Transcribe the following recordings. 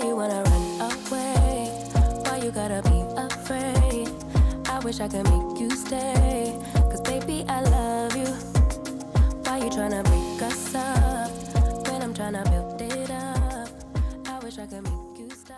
you wanna run away? Why you gotta be afraid? I wish I could make you stay, 'cause baby, I love you. Why you tryna break us up when I'm tryna build it up? I wish I could make you stop.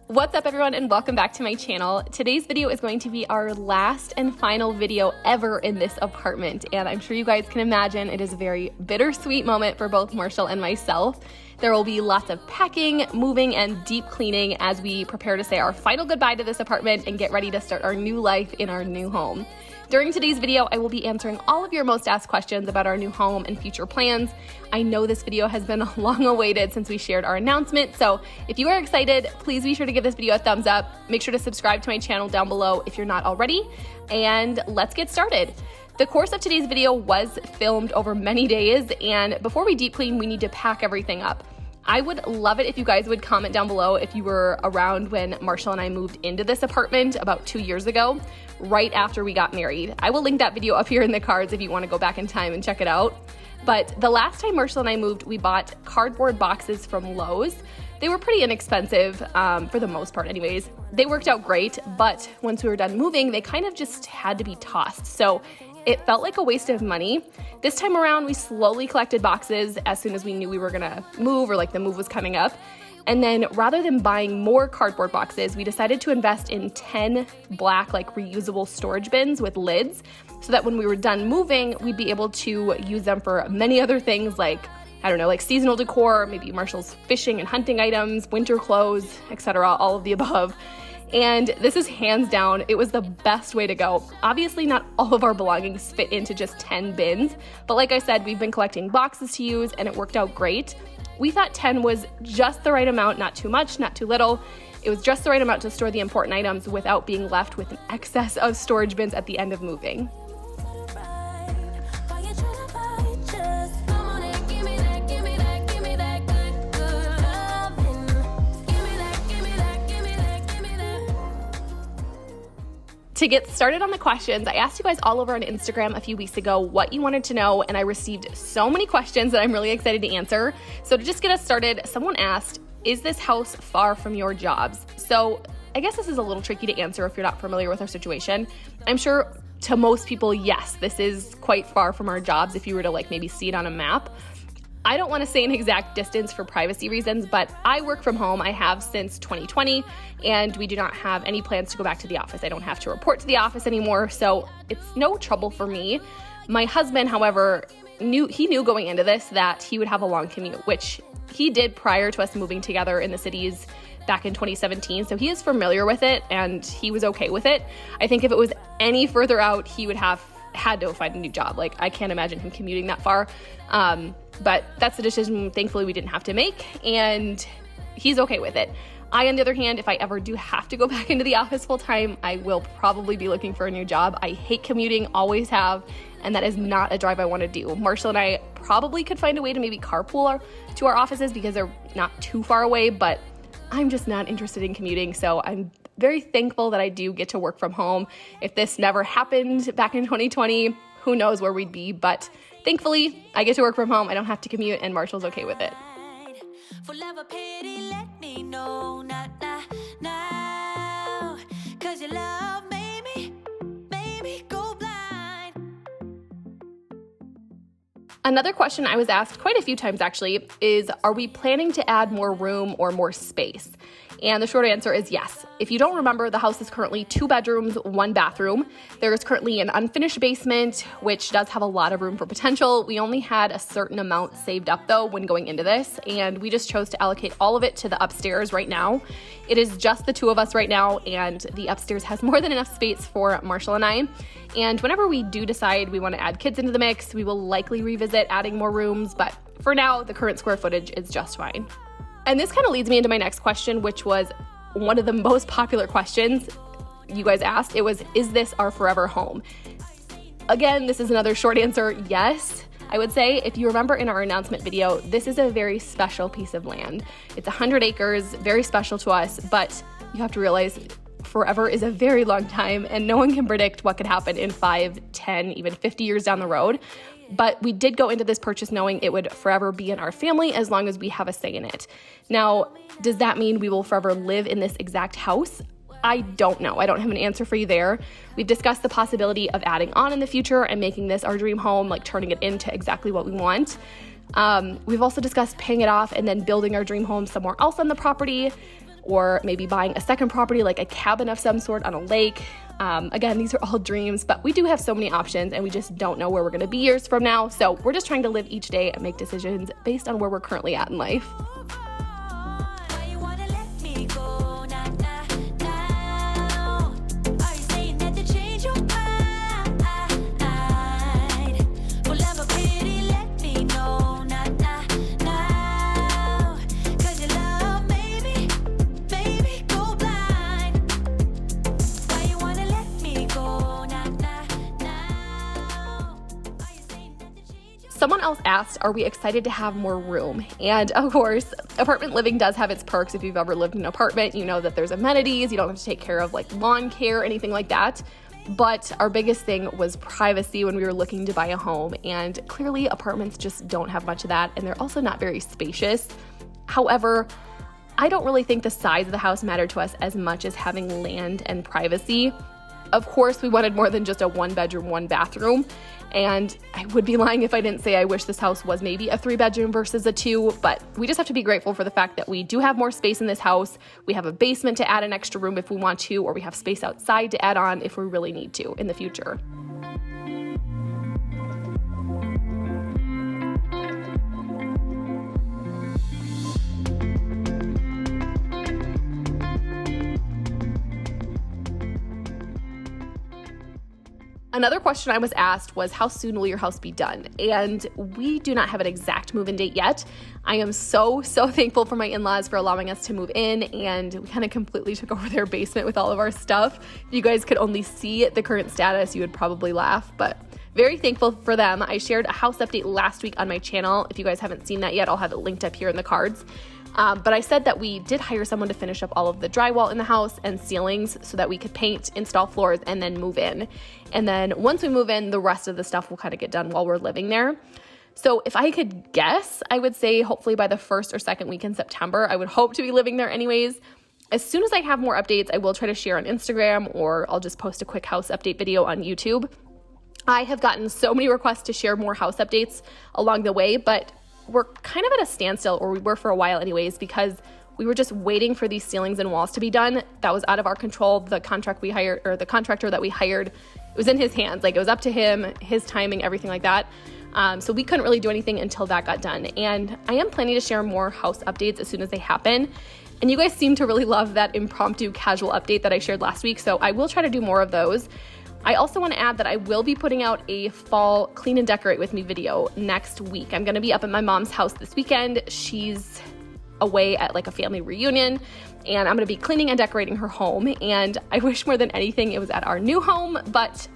What's up, everyone, and welcome back to my channel. Today's video is going to be our last and final video ever in this apartment, and I'm sure you guys can imagine it is a very bittersweet moment for both Marshall and myself. There will be lots of packing, moving, and deep cleaning as we prepare to say our final goodbye to this apartment and get ready to start our new life in our new home. During today's video, I will be answering all of your most asked questions about our new home and future plans. I know this video has been long awaited since we shared our announcement, so if you are excited, please be sure to give this video a thumbs up. Make sure to subscribe to my channel down below if you're not already, and let's get started. The course of today's video was filmed over many days, and before we deep clean, we need to pack everything up. I would love it if you guys would comment down below if you were around when Marshall and I moved into this apartment about 2 years ago, right after we got married. I will link that video up here in the cards if you want to go back in time and check it out. But the last time Marshall and I moved, we bought cardboard boxes from Lowe's. They were pretty inexpensive, for the most part anyways. They worked out great, but once we were done moving, they kind of just had to be tossed. So it felt like a waste of money. This time around, we slowly collected boxes as soon as we knew we were gonna move, or like the move was coming up. And then rather than buying more cardboard boxes, we decided to invest in 10 black, like reusable storage bins with lids, so that when we were done moving, we'd be able to use them for many other things like, I don't know, like seasonal decor, maybe Marshall's fishing and hunting items, winter clothes, etc., all of the above. And this is hands down, it was the best way to go. Obviously, not all of our belongings fit into just 10 bins, but like I said, we've been collecting boxes to use and it worked out great. We thought 10 was just the right amount, not too much, not too little. It was just the right amount to store the important items without being left with an excess of storage bins at the end of moving. To get started on the questions, I asked you guys all over on Instagram a few weeks ago what you wanted to know, and I received so many questions that I'm really excited to answer. So to just get us started, someone asked, is this house far from your jobs? So I guess this is a little tricky to answer if you're not familiar with our situation. I'm sure to most people, yes, this is quite far from our jobs if you were to like maybe see it on a map. I don't want to say an exact distance for privacy reasons, but I work from home. I have since 2020, and we do not have any plans to go back to the office. I don't have to report to the office anymore, so it's no trouble for me. My husband, however, knew going into this that he would have a long commute, which he did prior to us moving together in the cities back in 2017, so he is familiar with it, and he was okay with it. I think if it was any further out, he would had to find a new job. Like, I can't imagine him commuting that far. But that's the decision, thankfully, we didn't have to make, and he's okay with it. I, on the other hand, if I ever do have to go back into the office full time, I will probably be looking for a new job. I hate commuting, always have, and that is not a drive I want to do. Marshall and I probably could find a way to maybe carpool to our offices because they're not too far away, but I'm just not interested in commuting, so I'm very thankful that I do get to work from home. If this never happened back in 2020, who knows where we'd be, but thankfully, I get to work from home. I don't have to commute, and Marshall's okay with it. For love or pity, let me know, not now, 'cause your love made me go blind. Another question I was asked quite a few times actually is, are we planning to add more room or more space? And the short answer is yes. If you don't remember, the house is currently 2 bedrooms, 1 bathroom. There is currently an unfinished basement, which does have a lot of room for potential. We only had a certain amount saved up though when going into this, and we just chose to allocate all of it to the upstairs right now. It is just the 2 of us right now, and the upstairs has more than enough space for Marshall and I. And whenever we do decide we want to add kids into the mix, we will likely revisit adding more rooms, but for now, the current square footage is just fine. And this kind of leads me into my next question, which was one of the most popular questions you guys asked. It was, is this our forever home? Again, this is another short answer, yes. I would say, if you remember in our announcement video, this is a very special piece of land. It's 100 acres, very special to us, but you have to realize forever is a very long time, and no one can predict what could happen in 5, 10, even 50 years down the road. But we did go into this purchase knowing it would forever be in our family as long as we have a say in it. Now, does that mean we will forever live in this exact house? I don't know. I don't have an answer for you there. We've discussed the possibility of adding on in the future and making this our dream home, like turning it into exactly what we want. We've also discussed paying it off and then building our dream home somewhere else on the property, or maybe buying a second property like a cabin of some sort on a lake. Again, these are all dreams, but we do have so many options and we just don't know where we're going to be years from now. So we're just trying to live each day and make decisions based on where we're currently at in life. Someone else asked, are we excited to have more room? And of course, apartment living does have its perks. If you've ever lived in an apartment, you know that there's amenities. You don't have to take care of like lawn care, anything like that. But our biggest thing was privacy when we were looking to buy a home. And clearly apartments just don't have much of that. And they're also not very spacious. However, I don't really think the size of the house mattered to us as much as having land and privacy. Of course, we wanted more than just a 1-bedroom, 1-bathroom. And I would be lying if I didn't say I wish this house was maybe a 3-bedroom versus a 2, but we just have to be grateful for the fact that we do have more space in this house. We have a basement to add an extra room if we want to, or we have space outside to add on if we really need to in the future. Another question I was asked was, how soon will your house be done? And we do not have an exact move-in date yet. I am so thankful for my in-laws for allowing us to move in, and we kind of completely took over their basement with all of our stuff. If you guys could only see the current status, you would probably laugh, but very thankful for them. I shared a house update last week on my channel. If you guys haven't seen that yet, I'll have it linked up here in the cards. But I said that we did hire someone to finish up all of the drywall in the house and ceilings so that we could paint, install floors, and then move in. And then once we move in, the rest of the stuff will kind of get done while we're living there. So if I could guess, I would say hopefully by the 1st or 2nd week in September. I would hope to be living there anyways. As soon as I have more updates, I will try to share on Instagram, or I'll just post a quick house update video on YouTube. I have gotten so many requests to share more house updates along the way, but we're kind of at a standstill, or we were for a while anyways, because we were just waiting for these ceilings and walls to be done. That was out of our control. The contractor that we hired, it was in his hands. Like, it was up to him, his timing, everything like that. So we couldn't really do anything until that got done. And I am planning to share more house updates as soon as they happen. And you guys seem to really love that impromptu casual update that I shared last week. So I will try to do more of those. I also want to add that I will be putting out a fall clean and decorate with me video next week. I'm going to be up at my mom's house this weekend. She's away at like a family reunion, and I'm going to be cleaning and decorating her home. And I wish more than anything it was at our new home, but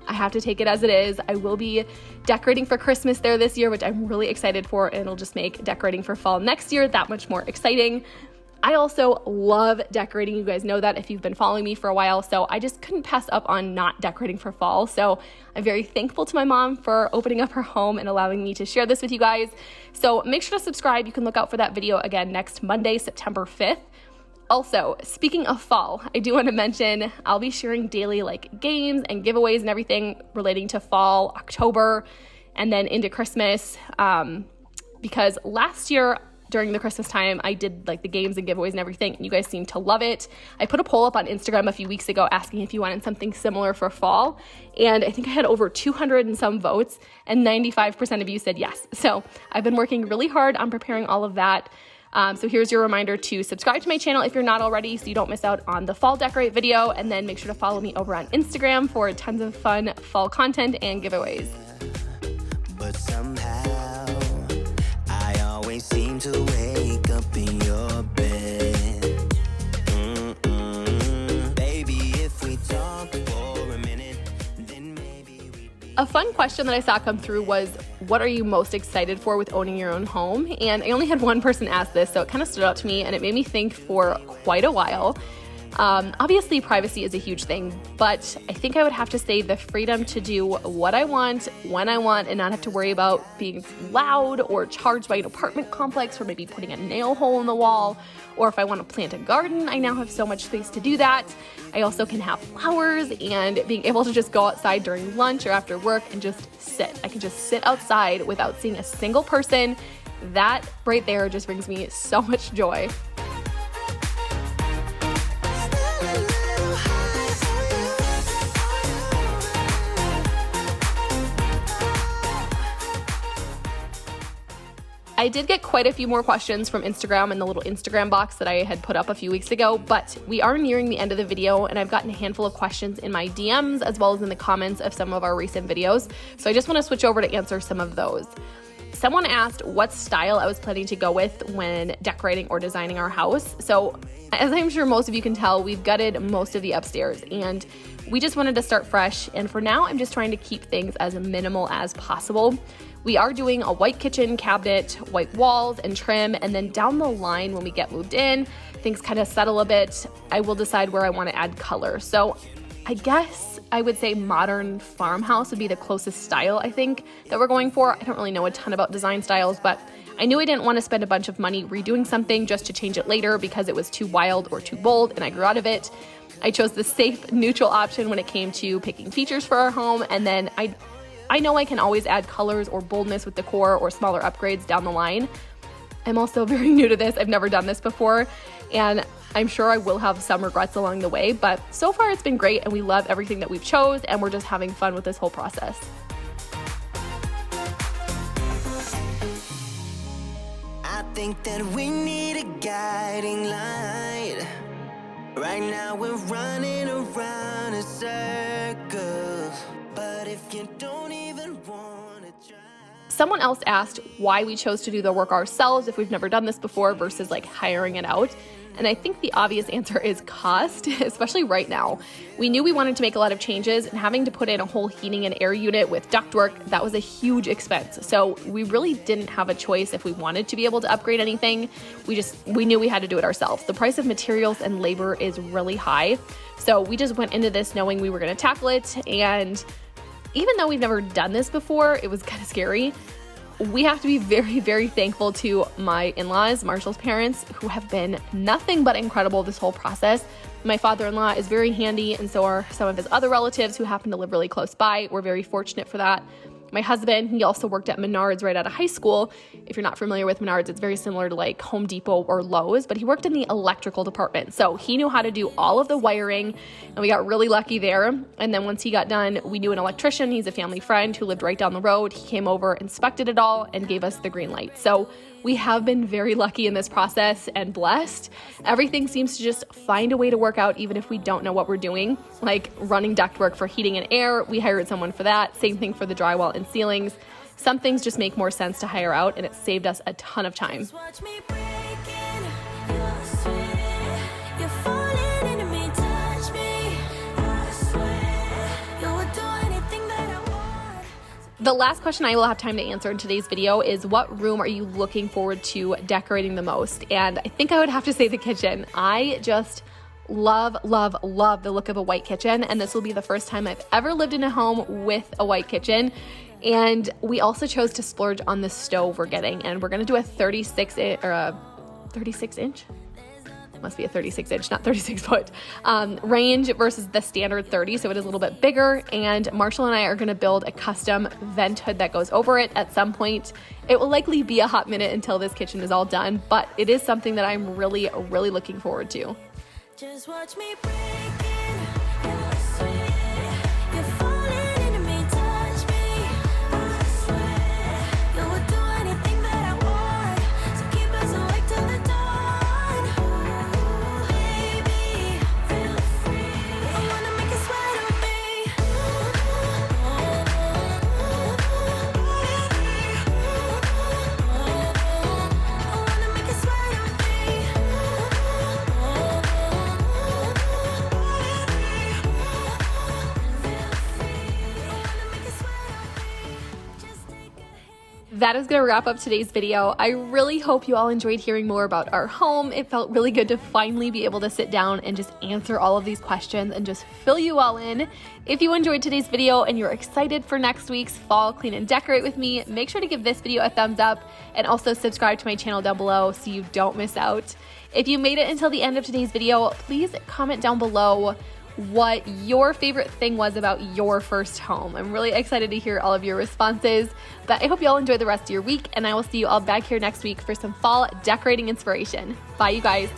I have to take it as it is. I will be decorating for Christmas there this year, which I'm really excited for, and it'll just make decorating for fall next year that much more exciting. I also love decorating. You guys know that if you've been following me for a while, so I just couldn't pass up on not decorating for fall. So I'm very thankful to my mom for opening up her home and allowing me to share this with you guys. So make sure to subscribe. You can look out for that video again next Monday, September 5th. Also, speaking of fall, I do want to mention I'll be sharing daily like games and giveaways and everything relating to fall, October, and then into Christmas. Because last year, during the Christmas time, I did like the games and giveaways and everything, and you guys seem to love it. I put a poll up on Instagram a few weeks ago asking if you wanted something similar for fall, and I think I had over 200 and some votes, and 95% of you said yes. So I've been working really hard on preparing all of that. So here's your reminder to subscribe to my channel if you're not already, so you don't miss out on the fall decorate video, and then make sure to follow me over on Instagram for tons of fun fall content and giveaways. But somehow I always seem to wake up in your bed. Baby, if we talk for a minute, then maybe we'd be... A fun question that I saw come through was, what are you most excited for with owning your own home? And I only had one person ask this, so it kind of stood out to me, and it made me think for quite a while. Obviously, privacy is a huge thing, but I think I would have to say the freedom to do what I want, when I want, and not have to worry about being loud or charged by an apartment complex or maybe putting a nail hole in the wall. Or if I want to plant a garden, I now have so much space to do that. I also can have flowers, and being able to just go outside during lunch or after work and just sit. I can just sit outside without seeing a single person. That right there just brings me so much joy. I did get quite a few more questions from Instagram in the little Instagram box that I had put up a few weeks ago, but we are nearing the end of the video, and I've gotten a handful of questions in my DMs as well as in the comments of some of our recent videos. So I just want to switch over to answer some of those. Someone asked what style I was planning to go with when decorating or designing our house. So as I'm sure most of you can tell, we've gutted most of the upstairs, and we just wanted to start fresh. And for now, I'm just trying to keep things as minimal as possible. We are doing a white kitchen cabinet, white walls and trim, and then down the line when we get moved in, things kind of settle a bit, I will decide where I want to add color. So I guess I would say modern farmhouse would be the closest style I think that we're going for. I don't really know a ton about design styles, but I knew I didn't want to spend a bunch of money redoing something just to change it later because it was too wild or too bold and I grew out of it. I chose the safe, neutral option when it came to picking features for our home, and then I know I can always add colors or boldness with decor or smaller upgrades down the line. I'm also very new to this. I've never done this before, and I'm sure I will have some regrets along the way, but so far it's been great and we love everything that we've chose, and we're just having fun with this whole process. I think that we need a guiding light. Right now we're running around in circles, but if you don't even want to try. Someone else asked why we chose to do the work ourselves if we've never done this before versus like hiring it out. And I think the obvious answer is cost, especially right now. We knew we wanted to make a lot of changes, and having to put in a whole heating and air unit with ductwork, that was a huge expense. So we really didn't have a choice if we wanted to be able to upgrade anything. We knew we had to do it ourselves. The price of materials and labor is really high. So we just went into this knowing we were going to tackle it. And even though we've never done this before, it was kind of scary. We have to be very, very thankful to my in-laws, Marshall's parents, who have been nothing but incredible this whole process. My father-in-law is very handy, and so are some of his other relatives who happen to live really close by. We're very fortunate for that. My husband, he also worked at Menards right out of high school. If you're not familiar with Menards, it's very similar to like Home Depot or Lowe's, but he worked in the electrical department. So he knew how to do all of the wiring, and we got really lucky there. And then once he got done, we knew an electrician. He's a family friend who lived right down the road. He came over, inspected it all, and gave us the green light. So we have been very lucky in this process and blessed. Everything seems to just find a way to work out even if we don't know what we're doing. Like running ductwork for heating and air, we hired someone for that. Same thing for the drywall and ceilings. Some things just make more sense to hire out, and it saved us a ton of time. Watch me breaking your sweat. You're falling into me, touch me. I swear you would do anything that I want. The last question I will have time to answer in today's video is, what room are you looking forward to decorating the most? And I think I would have to say the kitchen. I just love, love, love the look of a white kitchen, and this will be the first time I've ever lived in a home with a white kitchen. And we also chose to splurge on the stove we're getting, and we're gonna do a 36 inch? Must be a 36 inch, not 36 foot, range versus the standard 30, so it is a little bit bigger. And Marshall and I are gonna build a custom vent hood that goes over it at some point. It will likely be a hot minute until this kitchen is all done, but it is something that I'm really, really looking forward to. Just watch me breaking your sweat. You're falling into me, touch me. I swear you would do anything that I want. So keep us awake till the dawn. Ooh, baby, feel free. I wanna make you sweat on me. I wanna make you sweat on me. that is going to wrap up today's video. I really hope you all enjoyed hearing more about our home. It felt really good to finally be able to sit down and just answer all of these questions and just fill you all in. If you enjoyed today's video and you're excited for next week's Fall Clean and Decorate with me, make sure to give this video a thumbs up and also subscribe to my channel down below so you don't miss out. If you made it until the end of today's video, please comment down below what your favorite thing was about your first home. I'm really excited to hear all of your responses, but I hope you all enjoy the rest of your week, and I will see you all back here next week for some fall decorating inspiration. Bye, you guys.